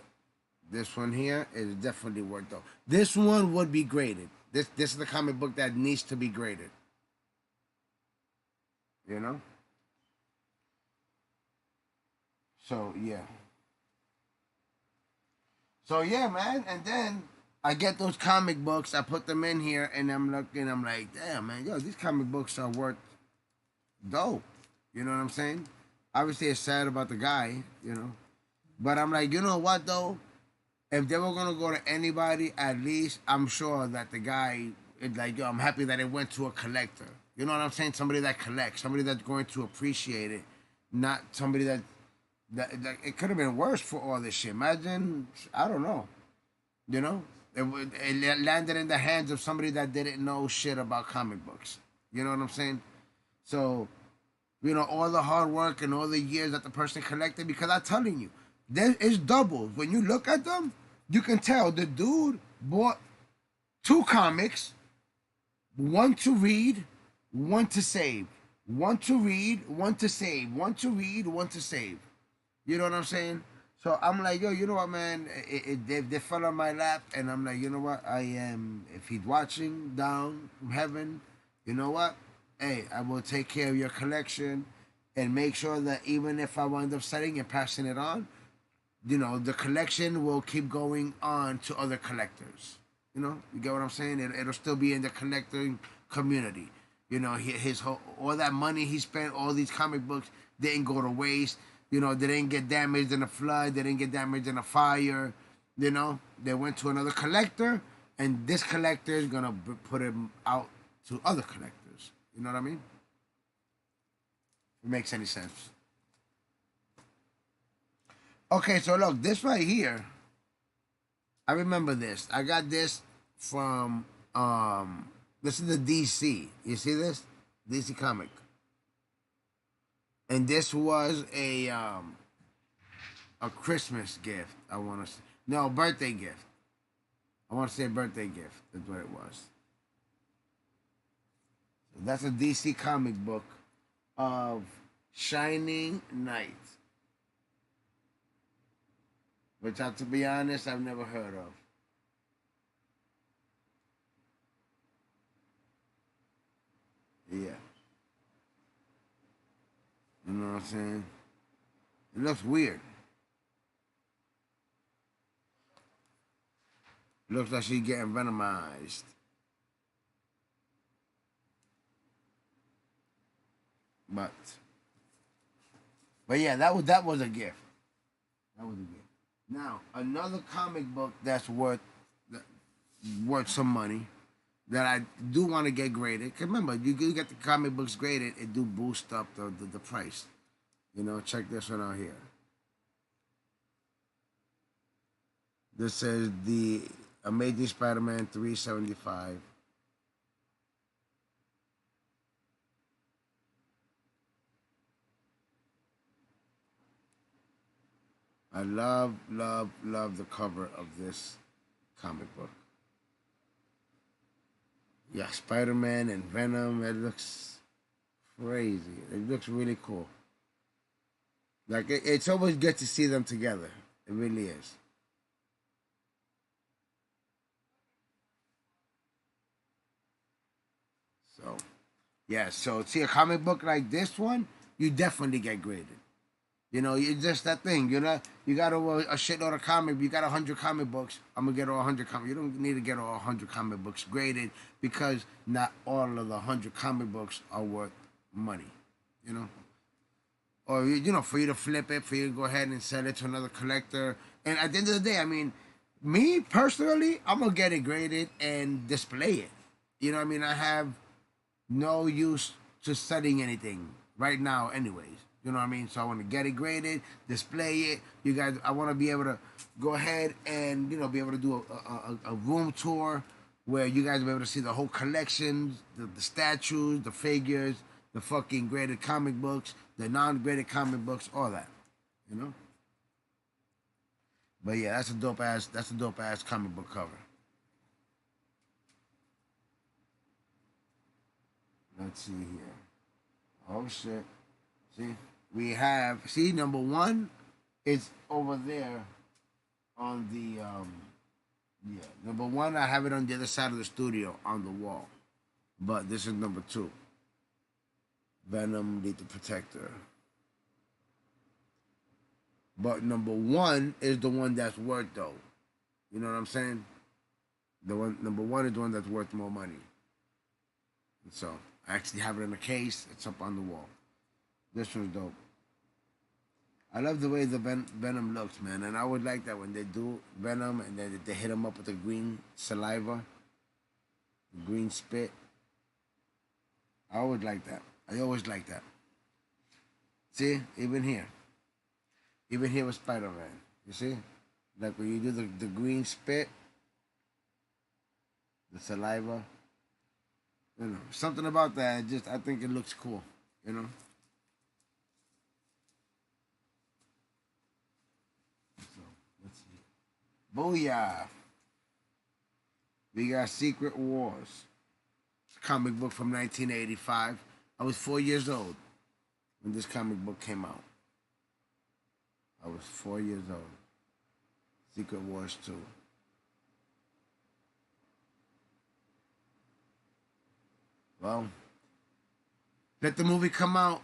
This one here is definitely worth though. This one would be graded. This is the comic book that needs to be graded. You know. So yeah. So yeah, man. And then I get those comic books. I put them in here, and I'm looking. I'm like, damn, man, yo, these comic books are worth dope. You know what I'm saying? Obviously, it's sad about the guy, you know. But I'm like, you know what though? If they were gonna go to anybody, at least I'm sure that the guy, like, yo, I'm happy that it went to a collector. You know what I'm saying? Somebody that collects, somebody that's going to appreciate it, not somebody that it could have been worse for all this shit. Imagine, I don't know, you know, it landed in the hands of somebody that didn't know shit about comic books. You know what I'm saying? So, you know, all the hard work and all the years that the person collected, because I'm telling you, there is doubles. When you look at them, you can tell the dude bought two comics, one to read, one to save. One to read, one to save. One to read, one to save. You know what I'm saying? So I'm like, yo, you know what, man? They fell on my lap, and I'm like, you know what? I am. If he's watching down from heaven, you know what? Hey, I will take care of your collection, and make sure that even if I wind up selling and passing it on, you know, the collection will keep going on to other collectors. You know, you get what I'm saying? It'll still be in the collecting community. You know, his whole, all that money he spent, all these comic books didn't go to waste. You know, they didn't get damaged in a flood. They didn't get damaged in a fire. You know, they went to another collector, and this collector is gonna put him out to other collectors. You know what I mean? If it makes any sense. Okay, so look, this right here, I remember this. I got this from this is the DC. You see this? DC comic. And this was a Christmas gift, I wanna say. No, birthday gift. I wanna say birthday gift. That's what it was. So that's a DC comic book of Shining Knight. Which, to be honest, I've never heard of. Yeah, you know what I'm saying? It looks weird. It looks like she's getting venomized. But, but yeah, that was a gift. That was a gift. Now, another comic book that's worth some money that I do want to get graded. Cause remember, you get the comic books graded, it do boost up the price. You know, check this one out here. This is the Amazing Spider-Man 375. I love, love, love the cover of this comic book. Yeah, Spider-Man and Venom. It looks crazy. It looks really cool. Like it's always good to see them together. It really is. So yeah. So see a comic book like this one, you definitely get graded. You know, it's just that thing. You got a shitload of comic. You got 100 comic books. I'm gonna get all 100 comic. You don't need to get all 100 comic books graded because not all of the 100 comic books are worth money. You know, or for you to flip it, for you to go ahead and sell it to another collector. And at the end of the day, I mean, me personally, I'm gonna get it graded and display it. You know what I mean? I have no use to selling anything right now, anyways. You know what I mean? So I want to get it graded, display it. You guys, I want to be able to go ahead and be able to do a room tour where you guys will be able to see the whole collections, the statues, the figures, the fucking graded comic books, the non-graded comic books, all that. You know. But yeah, that's a dope ass comic book cover. Let's see here. Oh shit. See, we have number one is over there on the yeah, number one I have it on the other side of the studio on the wall. But this is number two. Venom Lethal Protector. But number one is the one that's worth though. You know what I'm saying? The one number one is the one that's worth more money. And so I actually have it in a case. It's up on the wall. This one's dope. I love the way the Venom looks, man, and I would like that when they do Venom and then they hit him up with the green saliva, the green spit. I always like that. I always like that. See, even here with Spider-Man, you see, like when you do the green spit, the saliva, you know, something about that. Just I think it looks cool, you know. So let's see. Booyah! We got Secret Wars. It's a comic book from 1985. I was 4 years old when this comic book came out. I was 4 years old. Secret Wars 2. Well, let the movie come out,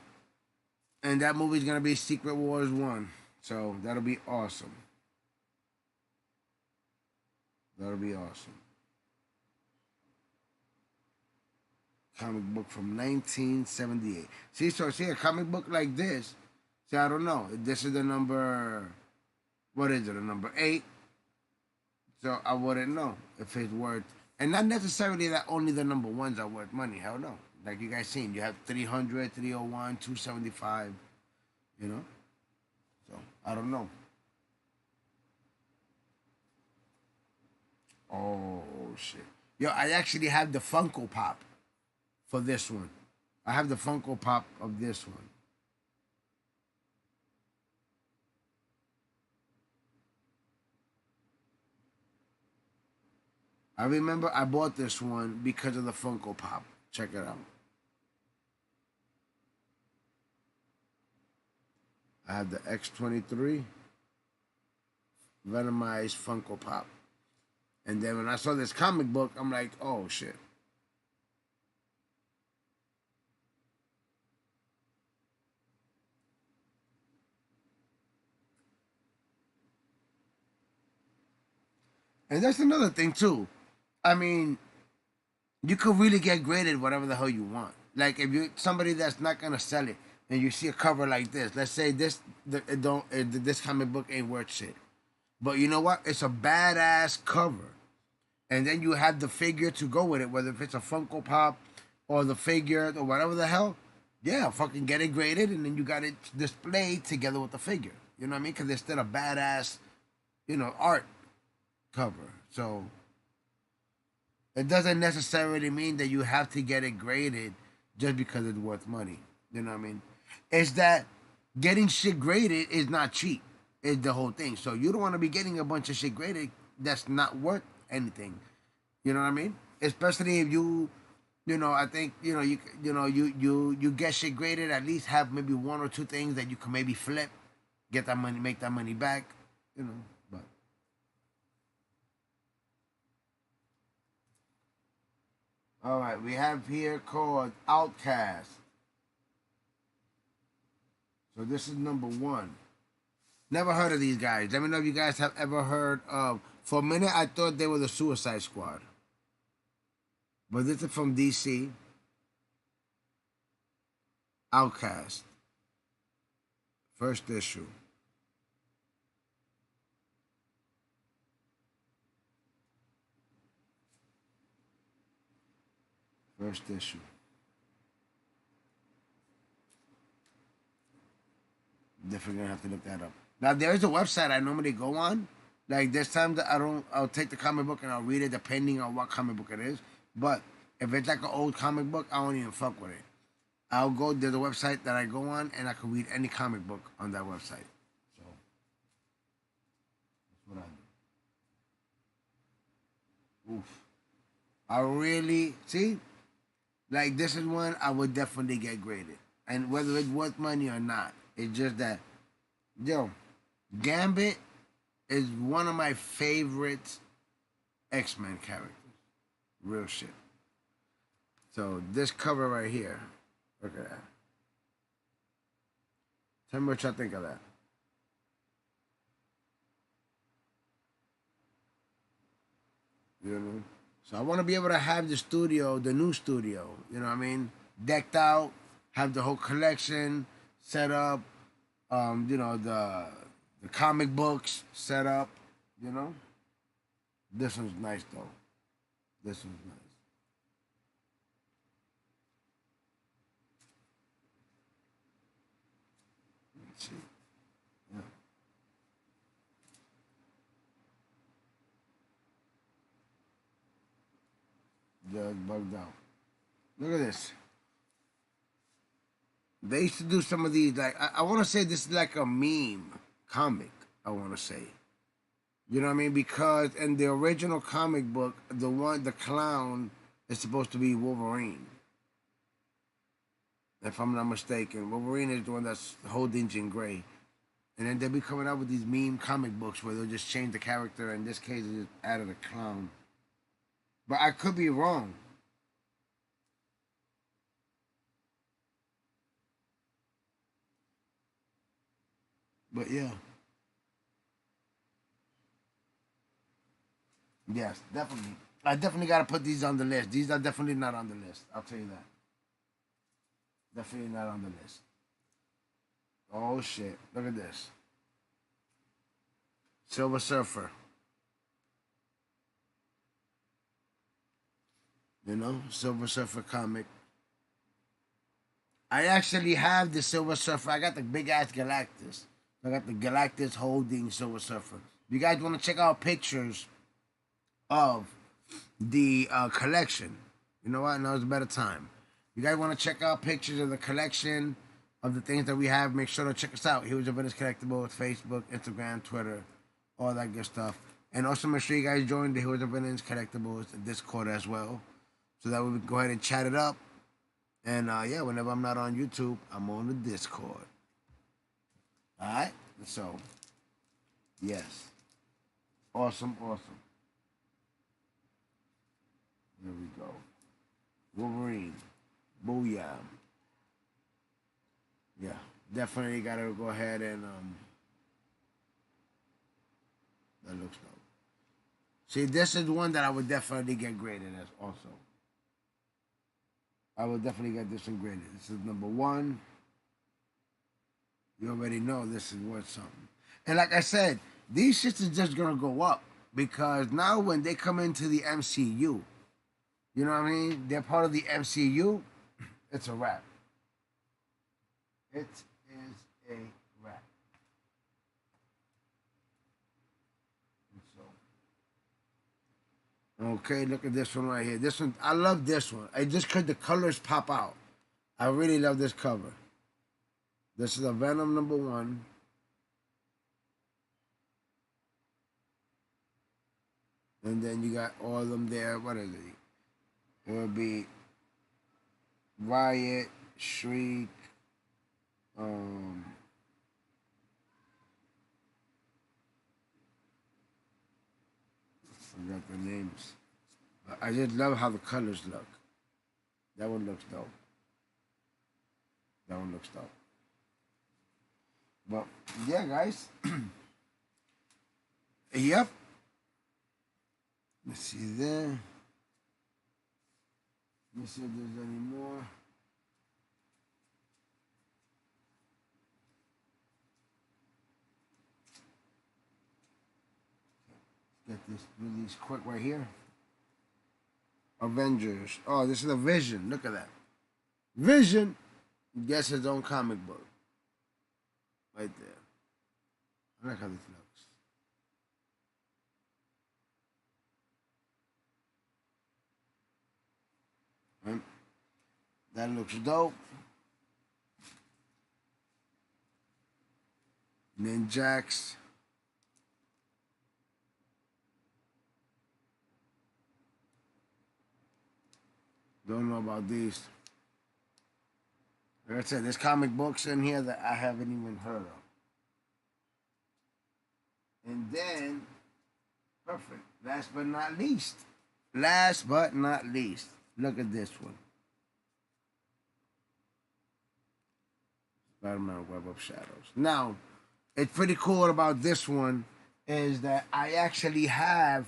and that movie's gonna be Secret Wars 1. So that'll be awesome. That'll be awesome. Comic book from 1978. See a comic book like this. See, I don't know. This is the number. What is it? The number 8. So I wouldn't know if it's worth. And not necessarily that only the number ones are worth money. Hell no. Like you guys seen, you have 300, 301, 275. You know. So I don't know. Oh shit. Yo, I actually have the Funko Pop for this one. I have the Funko Pop of this one. I remember I bought this one because of the Funko Pop. Check it out. I have the X-23 Venomized Funko Pop. And then when I saw this comic book, I'm like, oh shit. And that's another thing too. I mean, you could really get graded whatever the hell you want. Like if you somebody that's not gonna sell it, and you see a cover like this. Let's say this comic book ain't worth shit, but you know what? It's a badass cover, and then you have the figure to go with it, whether if it's a Funko Pop or the figure or whatever the hell. Yeah, fucking get it graded, and then you got it displayed together with the figure. You know what I mean? Because it's still a badass, art cover. So it doesn't necessarily mean that you have to get it graded just because it's worth money. You know what I mean? It's that getting shit graded is not cheap. Is the whole thing. So you don't want to be getting a bunch of shit graded that's not worth anything. You know what I mean? Especially if I think you get shit graded. At least have maybe one or two things that you can maybe flip, get that money, make that money back. You know, but all right, we have here called Outcast. So this is number one. Never heard of these guys. Let me know if you guys have ever heard of. For a minute, I thought they were the Suicide Squad, but this is from DC. Outcast, first issue. First issue. Definitely gonna have to look that up. Now there is a website I normally go on. Like this time that I'll take the comic book and I'll read it depending on what comic book it is. But if it's like an old comic book, I don't even fuck with it. I'll go. There's a website that I go on and I can read any comic book on that website. So that's what I do. Oof. I really see. Like this is one I would definitely get graded, and whether it's worth money or not, it's just that, yo, Gambit is one of my favorite X-Men characters. Real shit. So this cover right here, look at that. Tell me what y'all think of that. You know, so I want to be able to have the studio, the new studio. You know what I mean? Decked out, have the whole collection set up. You know, the comic books set up. You know, this one's nice though. This one's nice. Let's see. Yeah, just bugged out. Look at this. They used to do some of these like I want to say this is like a meme comic. I want to say. You know what I mean? Because in the original comic book, the clown is supposed to be Wolverine. If I'm not mistaken, Wolverine is the one that's holding Jean Grey. And then they'll be coming out with these meme comic books where they'll just change the character. In this case, they just added a clown. But I could be wrong. But yeah. Yes, definitely. I definitely got to put these on the list. These are definitely not on the list. I'll tell you that. Definitely not on the list. Oh shit! Look at this. Silver Surfer. You know, Silver Surfer comic. I actually have the Silver Surfer. I got the big ass Galactus. I got the Galactus holding Silver Surfer. If you guys want to check out pictures of the collection, you know what? Now is a better time. You guys want to check out pictures of the collection of the things that we have? Make sure to check us out. Heroes and Villains Collectibles, Facebook, Instagram, Twitter, all that good stuff. And also make sure you guys join the Heroes and Villains Collectibles Discord as well, so that we can go ahead and chat it up. And yeah, whenever I'm not on YouTube, I'm on the Discord. All right. So yes, awesome, awesome. There we go. Wolverine. Booyah. Yeah, definitely gotta go ahead and that looks dope. See, this is one that I would definitely get graded as also. I would definitely get this one graded. This is number one. You already know this is worth something. And like I said, these shits is just gonna go up because now when they come into the MCU, you know what I mean? They're part of the MCU. It's a wrap. It is a wrap. So, okay, look at this one right here. This one, I love this one. I just could the colors pop out. I really love this cover. This is a Venom number one. And then you got all of them there. What is it? It would be Riot, Shriek, um, I forgot the names. I just love how the colors look. That one looks dope. That one looks dope. But yeah, guys. Yep. Let's see there. Let's see if there's any more. Get this release quick right here. Avengers. Oh, this is a Vision. Look at that. Vision gets his own comic book. Right there. I like how this looks. Right? That looks dope. And then Jax. Don't know about these. Like I said, there's comic books in here that I haven't even heard of. And then, perfect. Last but not least. Last but not least. Look at this one. Spider-Man Web of Shadows. Now, it's pretty cool about this one is that I actually have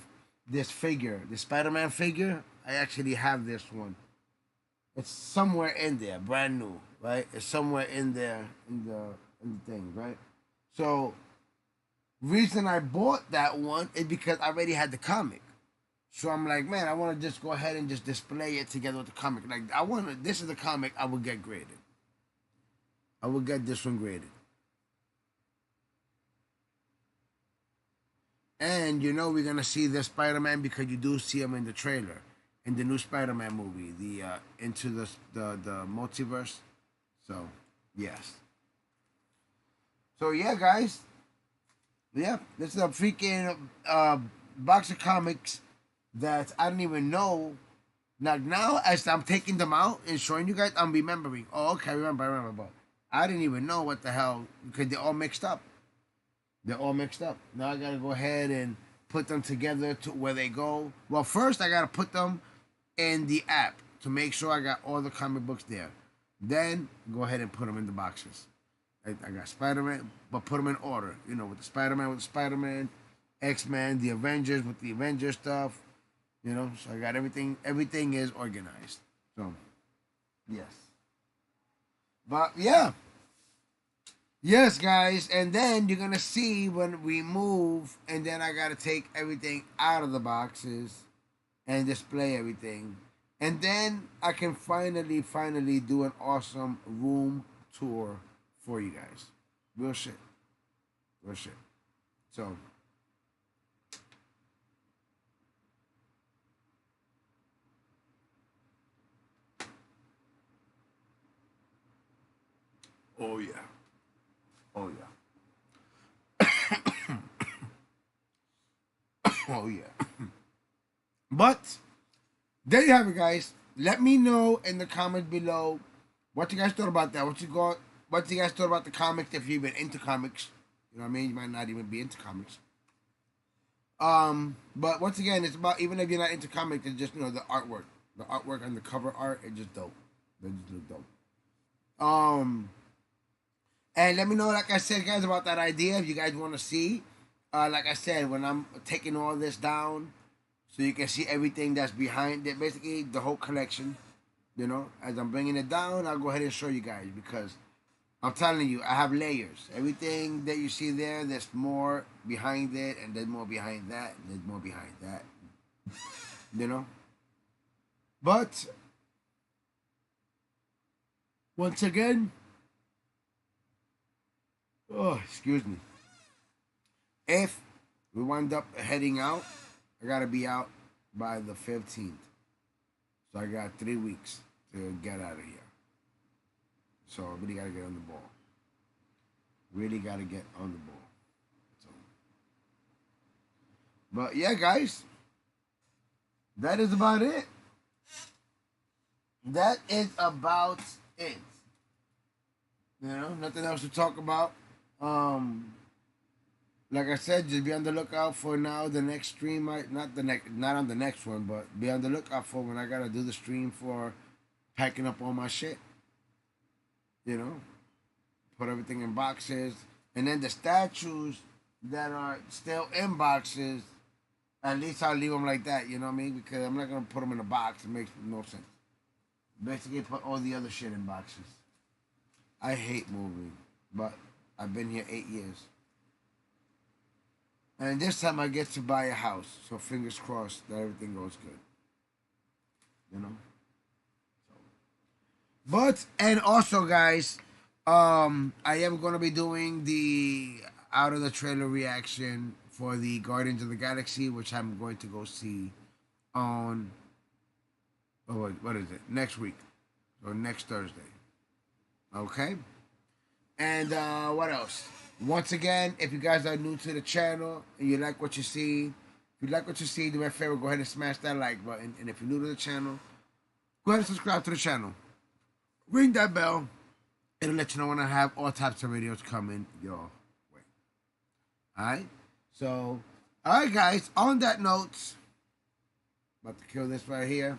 this figure, the Spider-Man figure. I actually have this one. It's somewhere in there, brand new, right? It's somewhere in there in the thing, right? So reason I bought that one is because I already had the comic. So I'm like, man, I want to just go ahead and just display it together with the comic. Like I want to. This is the comic I would get graded. I would get this one graded. And you know we're gonna see the Spider-Man because you do see him in the trailer, in the new Spider-Man movie, the into the multiverse. So yes. So yeah, guys. Yeah, this is a freaking box of comics that I didn't even know. Now as I'm taking them out and showing you guys, I'm remembering. Oh, okay, I remember, but I didn't even know what the hell because they're all mixed up. They're all mixed up. Now I gotta go ahead and put them together to where they go. Well, first I gotta put them in the app to make sure I got all the comic books there. Then go ahead and put them in the boxes. I got Spider-Man, but put them in order. You know, with the Spider-Man, X-Men, the Avengers with the Avengers stuff. You know, so I got everything. Everything is organized. So, yes. But yeah, yes, guys. And then you're gonna see when we move, and then I gotta take everything out of the boxes and display everything, and then I can finally do an awesome room tour for you guys. Real shit. Real shit. So, oh yeah. Oh yeah. Oh yeah. But there you have it, guys. Let me know in the comments below what you guys thought about that. What you guys thought about the comics if you've been into comics. You know what I mean? You might not even be into comics. But once again, it's about even if you're not into comics, it's just the artwork. The artwork and the cover art is just dope. They just look dope. And let me know, like I said, guys, about that idea if you guys want to see. Like I said, when I'm taking all this down, so you can see everything that's behind it, basically the whole collection. You know, as I'm bringing it down, I'll go ahead and show you guys because I'm telling you, I have layers. Everything that you see there, there's more behind it, and there's more behind that, and there's more behind that. You know, but once again, oh, excuse me. If we wind up heading out, I gotta be out by the 15th. So I got 3 weeks to get out of here. So I really gotta get on the ball. Really gotta get on the ball. So, but yeah, guys, that is about it. That is about it. You know, nothing else to talk about. Um, like I said, just be on the lookout for now. The next stream, not on the next one, but be on the lookout for when I gotta do the stream for packing up all my shit. You know, put everything in boxes, and then the statues that are still in boxes. At least I'll leave them like that. You know what I mean? Because I'm not gonna put them in a box. It makes no sense. Basically, put all the other shit in boxes. I hate moving, but I've been here 8 years. And this time I get to buy a house. So fingers crossed that everything goes good. You know? But, and also, guys, I am going to be doing the out of the trailer reaction for the Guardians of the Galaxy, which I'm going to go see on, oh, what is it? Next week. Or next Thursday. Okay? And what else? Once again, if you guys are new to the channel and you like what you see, if you like what you see, do me a favor, go ahead and smash that like button. And if you're new to the channel, go ahead and subscribe to the channel. Ring that bell. It'll let you know when I have all types of videos coming your way. Alright? So, alright guys, on that note, about to kill this right here.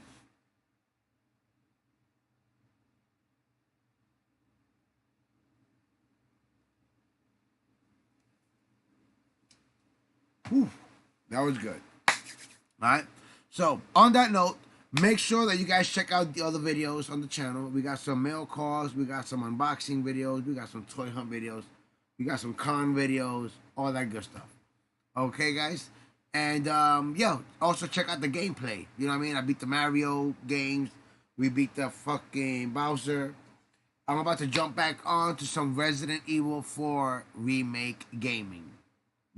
Whew, that was good. All right. So on that note, make sure that you guys check out the other videos on the channel. We got some mail calls, we got some unboxing videos, we got some toy hunt videos, we got some con videos, all that good stuff. Okay, guys. And yo, also check out the gameplay. You know what I mean? I beat the Mario games. We beat the fucking Bowser. I'm about to jump back on to some Resident Evil 4 remake gaming.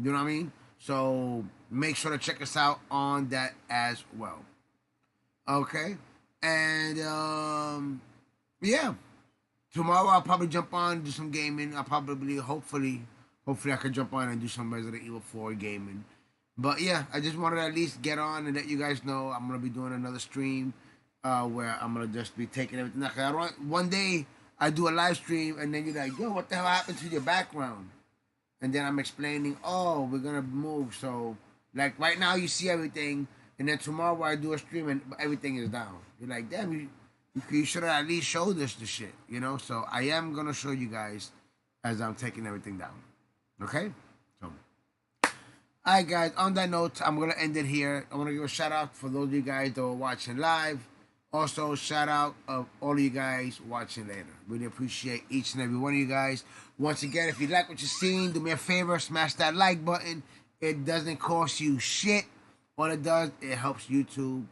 You know what I mean? So make sure to check us out on that as well. Okay? And yeah. Tomorrow I'll probably jump on and do some gaming. I'll probably hopefully I could jump on and do some Resident Evil 4 gaming. But yeah, I just wanted to at least get on and let you guys know I'm gonna be doing another stream where I'm gonna just be taking everything. I don't want, one day I do a live stream and then you're like, yo, what the hell happened to your background? And then I'm explaining, oh, we're gonna move. So like right now you see everything, and then tomorrow I do a stream and everything is down. You're like, damn, you should have at least showed us the shit, you know? So I am gonna show you guys as I'm taking everything down. Okay? So alright guys, on that note, I'm gonna end it here. I wanna give a shout out for those of you guys that were watching live. Also, shout out of all of you guys watching later. Really appreciate each and every one of you guys. Once again, if you like what you're seeing, do me a favor, smash that like button. It doesn't cost you shit. All it does, it helps YouTube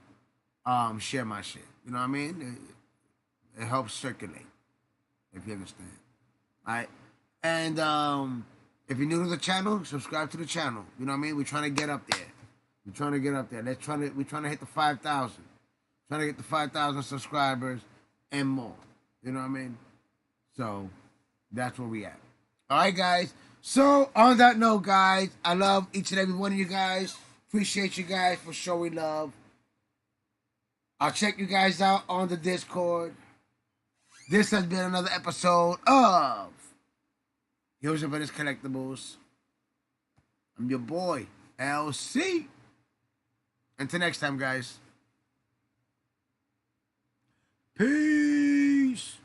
share my shit. You know what I mean? It helps circulate, if you understand. Alright? And if you're new to the channel, subscribe to the channel. You know what I mean? We're trying to get up there. We're trying to get up there. We're trying to hit the 5,000. Trying to get the 5,000 subscribers and more. You know what I mean? So that's where we at. All right, guys. So on that note, guys, I love each and every one of you guys. Appreciate you guys for showing love. I'll check you guys out on the Discord. This has been another episode of HeroesAndVillains Collectibles. I'm your boy, LC. Until next time, guys. Peace.